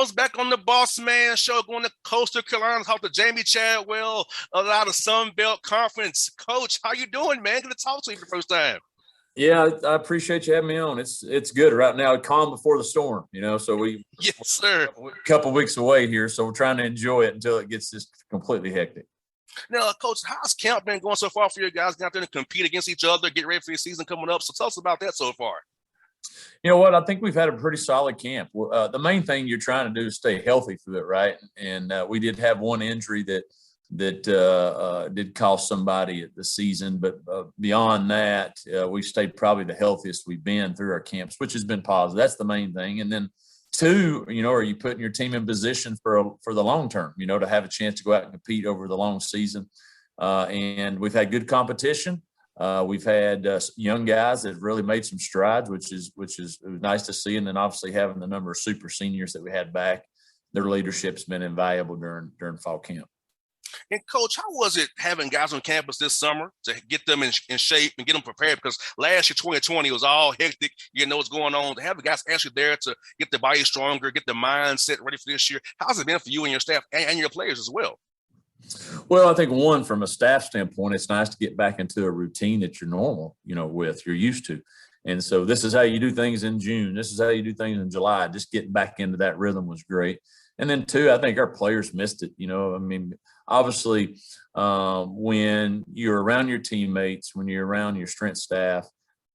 Coach, back on the Bossman show, going to Coastal Carolina, talk to Jamey Chadwell about the Sun Belt Conference. Coach, how you doing, man? Good to talk to you for the first time. Yeah, I appreciate you having me on. It's good right now. Calm before the storm, So yes, sir. A couple weeks away here, so we're trying to enjoy it until it gets just completely hectic. Now, Coach, how's camp been going so far for you guys? Get out there and compete against each other, get ready for your season coming up. So tell us about that so far. You know what? I think we've had a pretty solid camp. The main thing you're trying to do is stay healthy through it, right? And we did have one injury that did cost somebody at the season, but beyond that, we've stayed probably the healthiest we've been through our camps, which has been positive. That's the main thing. And then two, are you putting your team in position for the long term? To have a chance to go out and compete over the long season. And we've had good competition. We've had young guys that have really made some strides, which is nice to see. And then obviously having the number of super seniors that we had back, their leadership's been invaluable during fall camp. And Coach, how was it having guys on campus this summer to get them in shape and get them prepared? Because last year, 2020, was all hectic. You know what's going on. To have the guys actually there to get the body stronger, get the mindset ready for this year. How's it been for you and your staff and your players as well? Well, I think one, from a staff standpoint, it's nice to get back into a routine that you're normal, you're used to. And so this is how you do things in June. This is how you do things in July. Just getting back into that rhythm was great. And then two, I think our players missed it. Obviously, when you're around your teammates, when you're around your strength staff,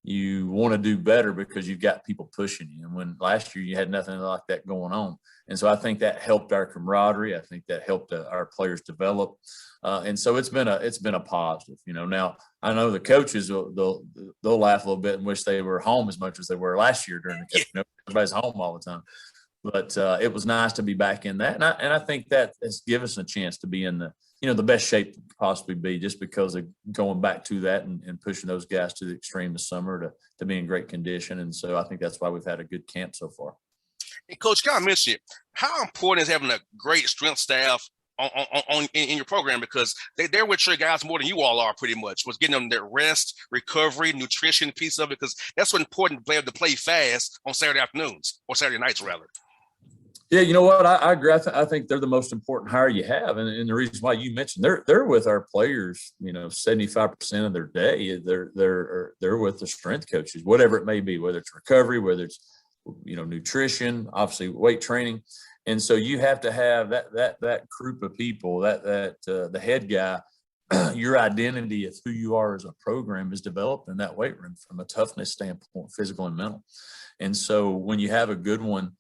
you want to do better because you've got people pushing you. And when last year you had nothing like that going on. And so I think that helped our camaraderie. I think that helped our players develop. And so it's been a positive. Now I know the coaches they'll laugh a little bit and wish they were home as much as they were last year during the camp. Everybody's home all the time. But it was nice to be back in that. And I think that has given us a chance to be in the best shape to possibly be, just because of going back to that and pushing those guys to the extreme this summer to be in great condition. And so I think that's why we've had a good camp so far. And Coach, can I mention it? How important is having a great strength staff in your program? Because they're with your guys more than you all are, pretty much. Was getting them their rest, recovery, nutrition piece of it, because that's what's important to be able to play fast on Saturday afternoons or Saturday nights, rather. Yeah, you know what? I agree. I think they're the most important hire you have, and the reason why you mentioned they're with our players. 75% of their day they're with the strength coaches, whatever it may be, whether it's recovery, whether it's nutrition, obviously weight training, and so you have to have that group of people, that the head guy. Your identity of who you are as a program is developed in that weight room from a toughness standpoint, physical and mental, and so when you have a good one.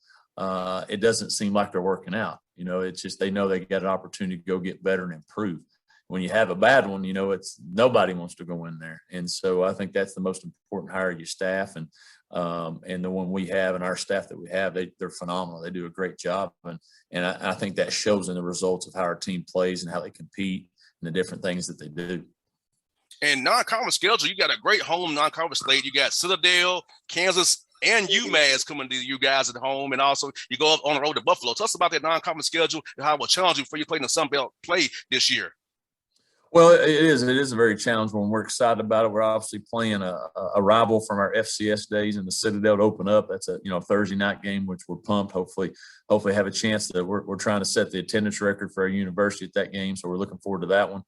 It doesn't seem like they're working out. It's just they know they got an opportunity to go get better and improve. When you have a bad one, it's nobody wants to go in there. And so I think that's the most important hire, your staff, and the one we have and our staff that we have, they're phenomenal. They do a great job, and I think that shows in the results of how our team plays and how they compete and the different things that they do. And non-conference schedule, you got a great home non-conference slate. You got Citadel, Kansas, and UMass coming to you guys at home, and also you go up on the road to Buffalo. Tell us about that non-conference schedule and how it will challenge you for you playing the Sun Belt play this year. Well, it is a very challenging one. We're excited about it. We're obviously playing a rival from our FCS days in the Citadel to open up. That's a Thursday night game, which we're pumped. Hopefully have a chance to. We're trying to set the attendance record for our university at that game, so we're looking forward to that one.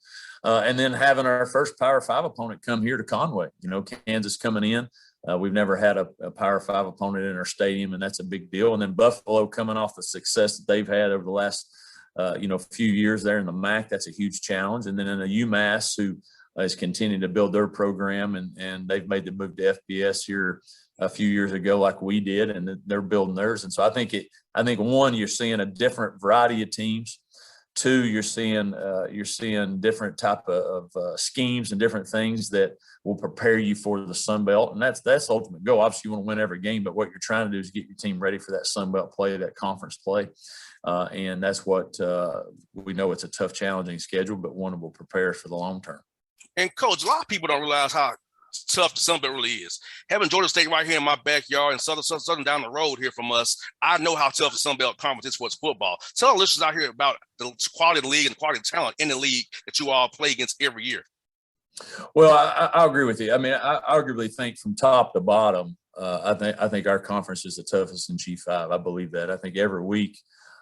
And then having our first Power 5 opponent come here to Conway. Kansas coming in. We've never had a Power 5 opponent in our stadium, and that's a big deal. And then Buffalo coming off the success that they've had over the last, few years there in the MAC, that's a huge challenge. And then in the UMass, who is continuing to build their program, and they've made the move to FBS here a few years ago, like we did, and they're building theirs. And so I think one, you're seeing a different variety of teams. Two, you're seeing different type of schemes and different things that will prepare you for the Sun Belt, and that's the ultimate goal. Obviously, you want to win every game, but what you're trying to do is get your team ready for that Sun Belt play, that conference play, and that's what we know. It's a tough, challenging schedule, but one that will prepare us for the long term. And Coach, a lot of people don't realize how tough the Sun Belt really is. Having Georgia State right here in my backyard and Southern down the road here from us, I know how tough the Sun Belt Conference is for its football. Tell our listeners out here about the quality of the league and the quality of talent in the league that you all play against every year. Well, I agree with you. I mean, I arguably think from top to bottom, I think our conference is the toughest in G5. I believe that. I think every week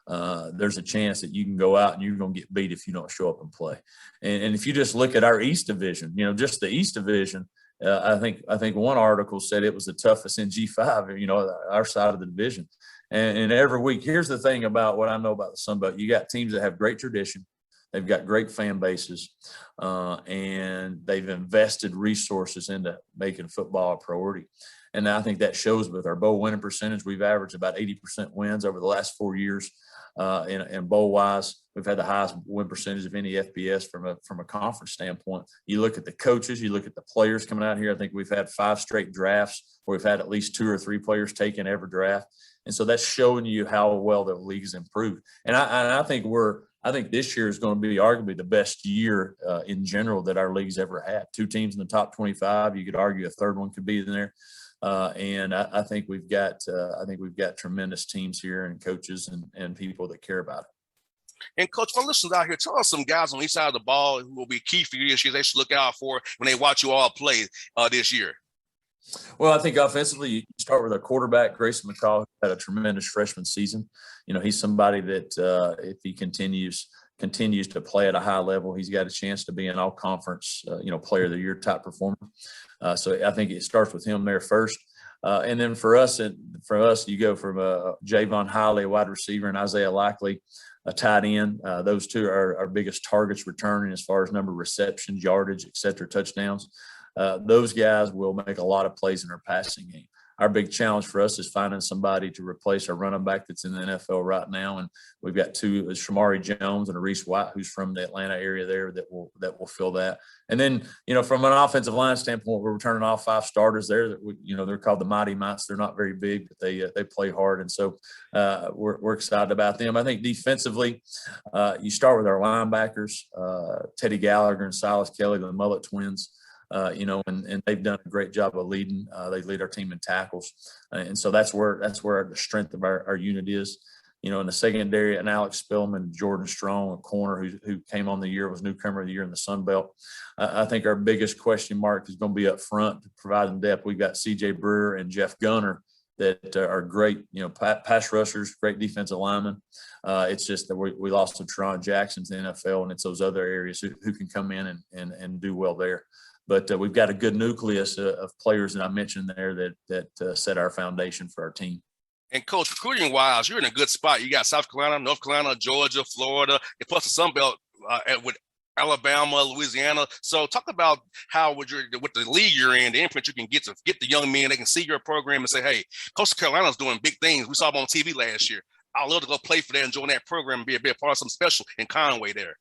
there's a chance that you can go out and you're going to get beat if you don't show up and play. And if you just look at our East Division, just the East Division, I think one article said it was the toughest in G5, our side of the division. And every week, here's the thing about what I know about the Sun Belt. You got teams that have great tradition. They've got great fan bases, and they've invested resources into making football a priority. And I think that shows with our bowl winning percentage. We've averaged about 80% wins over the last 4 years. In bowl-wise, we've had the highest win percentage of any FBS from a conference standpoint. You look at the coaches, you look at the players coming out here. I think we've had 5 straight drafts where we've had at least 2 or 3 players taken every draft. And so that's showing you how well the league has improved. And I think this year is going to be arguably the best year in general that our league's ever had. 2 teams in the top 25. You could argue a third one could be in there. And I think we've got tremendous teams here and coaches and people that care about it. And Coach, for listeners out here, tell us some guys on each side of the ball who will be key for you this year they should look out for when they watch you all play this year. Well, I think offensively, you start with our quarterback, Grayson McCall, who had a tremendous freshman season. He's somebody that if he continues to play at a high level, he's got a chance to be an all-conference, player of the year type performer. So I think it starts with him there first. And then for us, you go from Javon Hiley, a wide receiver, and Isaiah Likely, a tight end. Those 2 are our biggest targets returning as far as number of receptions, yardage, et cetera, touchdowns. Those guys will make a lot of plays in our passing game. Our big challenge for us is finding somebody to replace our running back that's in the NFL right now. And we've got 2, Shamari Jones and Reese White, who's from the Atlanta area there that will fill that. And then, from an offensive line standpoint, we're returning all 5 starters there that they're called the Mighty Mites. They're not very big, but they play hard. And so we're excited about them. I think defensively, you start with our linebackers, Teddy Gallagher and Silas Kelly, the Mullet twins. And they've done a great job of leading. They lead our team in tackles. And so that's where the strength of our unit is. In the secondary, and Alex Spillman, Jordan Strong, a corner who came on the year, was newcomer of the year in the Sun Belt. I think our biggest question mark is going to be up front to provide them depth. We've got CJ Brewer and Jeff Gunner that are great, pass rushers, great defensive linemen. It's just that we lost to Teron Jackson to the NFL, and it's those other areas who can come in and do well there. But we've got a good nucleus of players that I mentioned there that set our foundation for our team. And Coach, recruiting-wise, you're in a good spot. You got South Carolina, North Carolina, Georgia, Florida, and plus the Sun Belt with Alabama, Louisiana. So talk about how with the league you're in, the imprint you can get the young men. They can see your program and say, hey, Coastal Carolina's doing big things. We saw them on TV last year. I'd love to go play for that and join that program and be a part of something special in Conway there.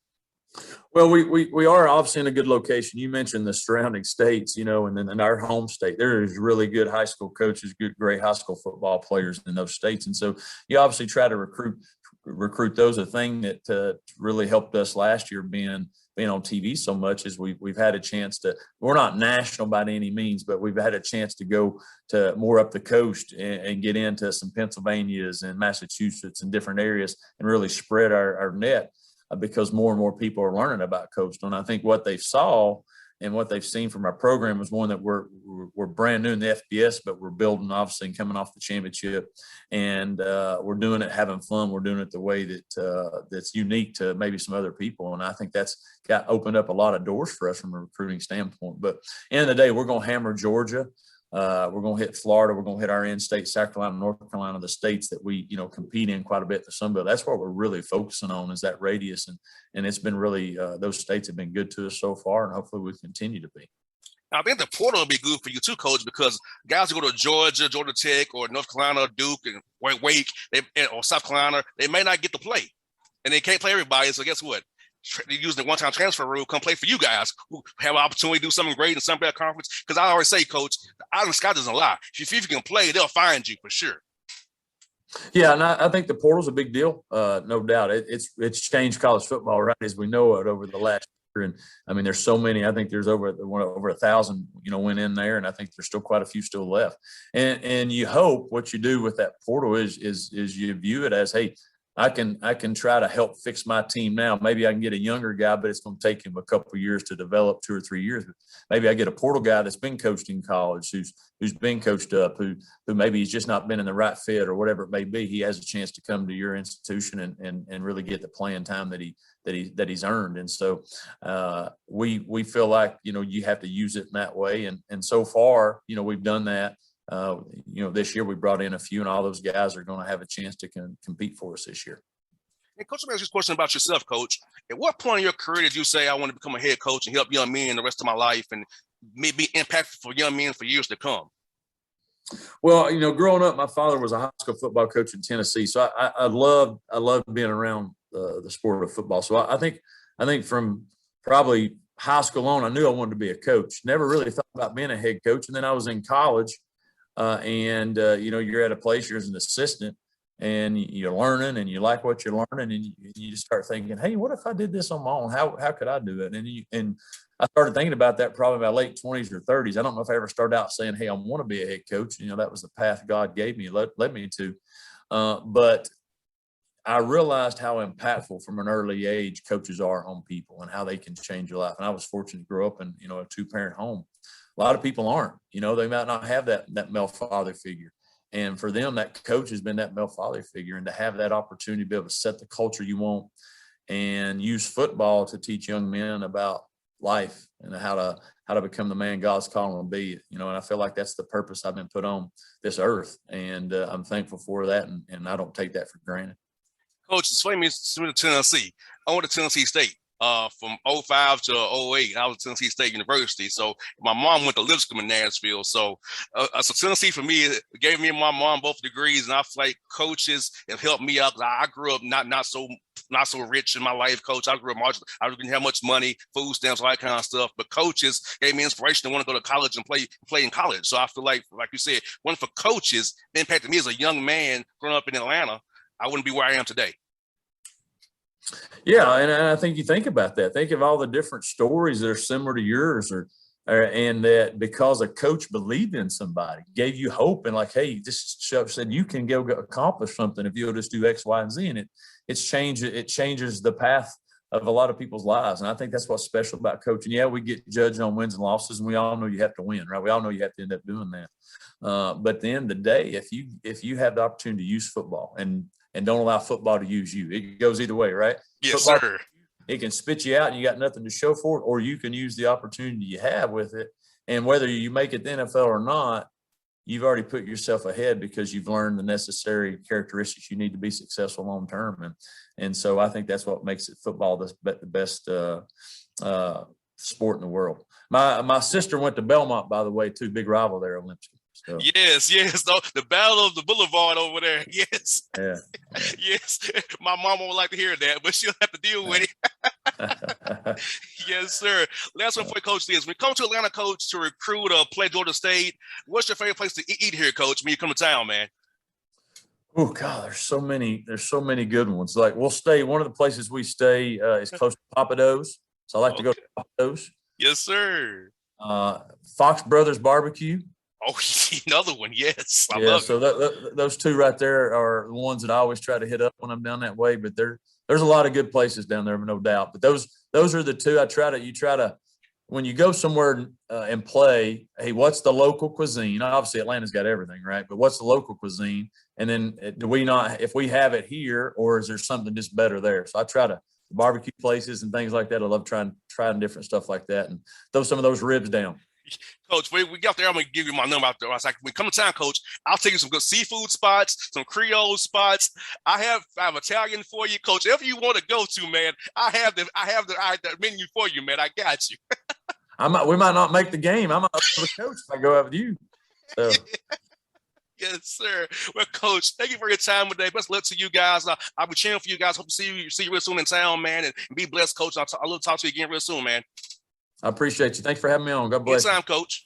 Well, we are obviously in a good location. You mentioned the surrounding states, and then in our home state, there is really good high school coaches, great high school football players in those states. And so you obviously try to recruit those. A thing that really helped us last year being on TV so much is we've had a chance to, we're not national by any means, but we've had a chance to go to more up the coast and get into some Pennsylvanias and Massachusetts and different areas and really spread our net. Because more and more people are learning about Coastal. And I think what they saw and what they've seen from our program is one that we're brand new in the FBS, but we're building obviously and coming off the championship. And we're doing it, having fun. We're doing it the way that's unique to maybe some other people. And I think that's opened up a lot of doors for us from a recruiting standpoint. But end of the day, we're going to hammer Georgia. We're going to hit Florida. We're going to hit our in-state, South Carolina, North Carolina, the states that we, compete in quite a bit, the Sun Belt. That's what we're really focusing on is that radius. And it's been really, those states have been good to us so far, and hopefully we'll continue to be. I think the portal will be good for you too, Coach, because guys who go to Georgia Tech, or North Carolina, Duke, and Wake, or South Carolina, they may not get to play. And they can't play everybody, so guess what? They're using the one-time transfer rule, come play for you guys who have an opportunity to do something great in some bad conference. Because I always say, Coach, the island sky doesn't lie. If you can play, they'll find you for sure. Yeah, and I think the portal's a big deal, no doubt. It's changed college football, right, as we know it over the last year. And I mean, there's so many. I think there's over 1,000, went in there, and I think there's still quite a few still left. And you hope what you do with that portal is you view it as, hey, I can try to help fix my team now. Maybe I can get a younger guy, but it's going to take him a couple of years to develop, 2 or 3 years. Maybe I get a portal guy that's been coached in college, who's been coached up, who maybe he's just not been in the right fit or whatever it may be. He has a chance to come to your institution and really get the playing time that he's earned. And so we feel like, you have to use it in that way. And so far, we've done that. This year we brought in a few, and all those guys are going to have a chance to compete for us this year. And Coach, let me ask you a question about yourself, Coach. At what point in your career did you say, I want to become a head coach and help young men the rest of my life and be impactful for young men for years to come? Well, growing up, my father was a high school football coach in Tennessee, so I loved being around the sport of football. So I think from probably high school on, I knew I wanted to be a coach. Never really thought about being a head coach, and then I was in college. You're at a place, you're as an assistant, and you're learning, and you like what you're learning, and you just start thinking, hey, what if I did this on my own? How could I do it? And I started thinking about that probably my late 20s or 30s. I don't know if I ever started out saying, hey, I want to be a head coach. That was the path God gave me, led me to. But I realized how impactful from an early age coaches are on people and how they can change your life. And I was fortunate to grow up in, a 2-parent home. A lot of people aren't, they might not have that male father figure. And for them, that coach has been that male father figure. And to have that opportunity to be able to set the culture you want and use football to teach young men about life and how to become the man God's calling them to be, and I feel like that's the purpose I've been put on this earth. And I'm thankful for that. And I don't take that for granted. Coach, it's funny to Tennessee. I went to Tennessee State. From 05 to 08, I was at Tennessee State University. So my mom went to Lipscomb in Nashville. So Tennessee for me gave me and my mom both degrees, and I feel like coaches have helped me out. I grew up not so rich in my life, Coach. I grew up marginal. I didn't have much money, food stamps, all that kind of stuff. But coaches gave me inspiration to want to go to college and play in college. So I feel like you said, one for coaches impacted me as a young man growing up in Atlanta. I wouldn't be where I am today. Yeah, and I think you think about that. Think of all the different stories that are similar to yours, and that because a coach believed in somebody, gave you hope, and like, hey, this said you can go accomplish something if you'll just do X, Y, and Z, and it changes the path of a lot of people's lives. And I think that's what's special about coaching. Yeah, we get judged on wins and losses, and we all know you have to win, right? We all know you have to end up doing that. But at the end of the day, if you have the opportunity to use football and don't allow football to use you, it goes either way, right? Yes, football, sir. It can spit you out and you got nothing to show for it, or you can use the opportunity you have with it. And whether you make it the NFL or not, you've already put yourself ahead because you've learned the necessary characteristics you need to be successful long term. And so I think that's what makes it football the best sport in the world. My sister went to Belmont, by the way, too. Big rival there, Olympic. So. Yes. No, the battle of the boulevard over there. Yes. Yeah. Yes. My mama would like to hear that, but she'll have to deal with it. Yes, sir. Last one for Coach is, when you come to Atlanta, Coach, to recruit or play Georgia State, what's your favorite place to eat here, Coach, when you come to town, man? Oh God, there's so many good ones. Like one of the places we stay is close to Papa Do's. So I like to go to Papa Do's. Yes, sir. Fox Brothers Barbecue. Oh, another one. Yes. I love it. So those two right there are the ones that I always try to hit up when I'm down that way. But there's a lot of good places down there, no doubt. But those are the two you try to when you go somewhere and play. Hey, what's the local cuisine? Obviously, Atlanta's got everything, right? But what's the local cuisine? And then if we have it here, or is there something just better there? So I try to barbecue places and things like that. I love trying different stuff like that and throw some of those ribs down. Coach, we get there, I'm going to give you my number out there. I was like, when you come to town, Coach, I'll take you some good seafood spots, some Creole spots. I have Italian for you, Coach. If you want to go to, man, I have the menu for you, man. I got you. We might not make the game. I might not be the coach if I go out with you. So. Yes, sir. Well, Coach, thank you for your time today. Best luck to you guys. I'll be cheering for you guys. Hope to see you real soon in town, man. And be blessed, Coach. I'll talk to you again real soon, man. I appreciate you. Thanks for having me on. God bless. Good time, Coach.